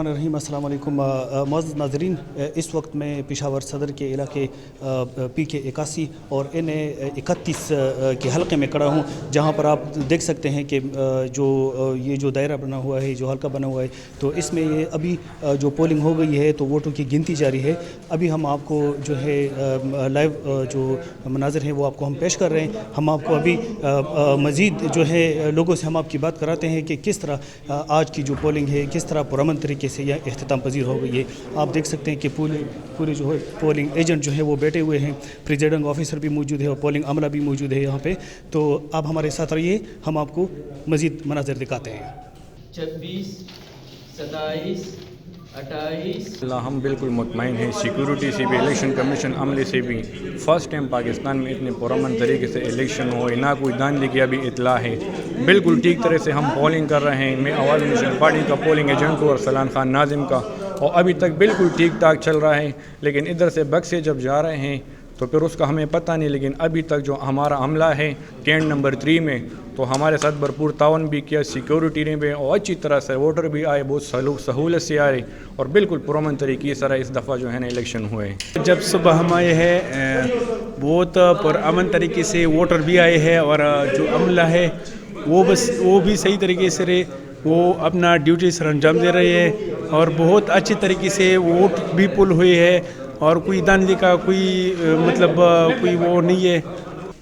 रहीम अस्सलाम वालेकुम मुअज़्ज़ज़ नाज़रीन, इस वक्त मैं पेशावर सदर के इलाके PK 81 और NA 31 के हलक़े में खड़ा हूँ, जहाँ पर आप देख सकते हैं कि ये जो दायरा बना हुआ है, जो हलका बना हुआ है, तो इसमें ये अभी जो पोलिंग हो गई है तो वोटों की गिनती जारी है। अभी हम आपको जो है लाइव जो मनाज़र हैं वो आपको हम पेश कर रहे हैं। हम आपको अभी मज़ीद जो है लोगों से हम आपकी बात कराते हैं कि किस तरह आज की जो पोलिंग है किस तरह पुरअमन तरीके से यह इख्तिताम पजीर हो गई है। आप देख सकते हैं कि पूरे जो है पोलिंग एजेंट जो है वो बैठे हुए हैं, प्रिजाइडिंग ऑफिसर भी मौजूद है और पोलिंग अमला भी मौजूद है यहाँ पे। तो आप हमारे साथ रहिए, हम आपको मज़ीद मनाज़िर दिखाते हैं। 26, 27, 28। हम बिल्कुल मुतमईन हैं सिक्योरिटी से भी, इलेक्शन कमीशन अमले से भी। फ़र्स्ट टाइम पाकिस्तान में इतने पुरअमन तरीके से इलेक्शन हो, ना कोई धांधली की अभी इतला है। बिल्कुल ठीक तरह से हम पोलिंग कर रहे हैं। मैं आवाज़ नेशनल पार्टी का पोलिंग एजेंट हूँ और सलान खान नाजिम का, और अभी तक बिल्कुल ठीक ठाक चल रहा है। लेकिन इधर से बक्से जब जा रहे हैं तो फिर उसका हमें पता नहीं, लेकिन अभी तक जो हमारा अमला है कैंट नंबर 3 में, तो हमारे साथ भरपूर तावन भी किया, सिक्योरिटी ने भी, और अच्छी तरह से वोटर भी आए, बहुत सहूलत से आए, और बिल्कुल पुरअमन तरीके से इस दफ़ा जो है ना इलेक्शन हुए। जब सुबह हम आए हैं बहुत पुरअमन तरीके से वोटर भी आए हैं, और जो अमला है वो भी सही तरीके से रहे, वो अपना ड्यूटी सर अंजाम दे रहे हैं, और बहुत अच्छी तरीके से वोट भी पुल हुए हैं, और कोई धांधली का कोई मतलब कोई वो नहीं है।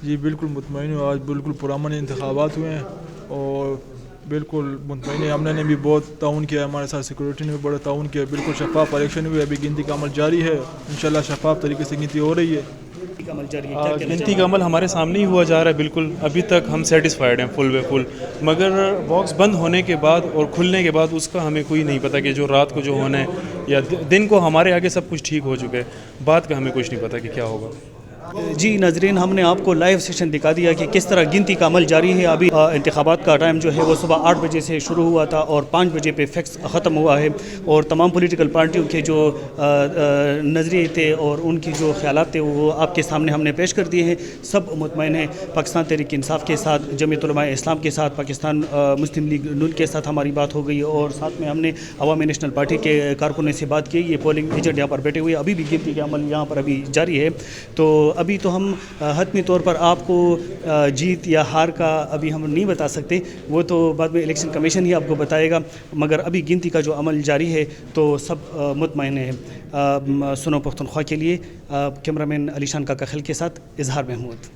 जी बिल्कुल मुतमईन हूँ। आज बिल्कुल पुरअमन इंतखाबात हुए हैं और बिल्कुल मुतमईन है। हमने भी बहुत ताउन किया, हमारे साथ सिक्योरिटी ने भी बड़ा ताउन किया। बिल्कुल शफाफ इलेक्शन हुई, अभी गिनती का अमल जारी है। इंशाल्लाह शफाफ तरीके से गिनती हो रही है। गिनती का अमल हमारे सामने ही हुआ जा रहा है। बिल्कुल अभी तक हम सेटिस्फाइड हैं फुल फुल, मगर बॉक्स बंद होने के बाद और खुलने के बाद उसका हमें कोई नहीं पता कि जो रात को जो होना है या दिन को हमारे आगे सब कुछ ठीक हो चुका है, बात का हमें कुछ नहीं पता कि क्या होगा। जी नाजरीन, हमने आपको लाइव सेशन दिखा दिया कि किस तरह गिनती का अमल जारी है। अभी इंतखाबात का टाइम जो है वो सुबह 8 बजे से शुरू हुआ था और 5 बजे पे फिक्स ख़त्म हुआ है, और तमाम पॉलिटिकल पार्टियों के जो नज़रिए थे और उनकी जो ख्यालात थे वो आपके सामने हमने पेश कर दिए हैं। सब मुतमईन हैं पाकिस्तान तहरीक इंसाफ के साथ, जमीयत उलमा इस्लाम के साथ, पाकिस्तान मुस्लिम लीग नून के साथ हमारी बात हो गई, और साथ में हमने अवामी नेशनल पार्टी के कारकुनों से बात की। ये पोलिंग एजेंट यहाँ पर बैठे हुए, अभी भी गिनती का अमल यहाँ पर अभी जारी है। तो अभी तो हम हतमी तौर पर आपको जीत या हार का अभी हम नहीं बता सकते, वो तो बाद में इलेक्शन कमीशन ही आपको बताएगा, मगर अभी गिनती का जो अमल जारी है तो सब मुतमईन है। सुनो पख्तूनख्वा के लिए कैमरामैन अलीशान काका खिल के साथ इजहार महमूद।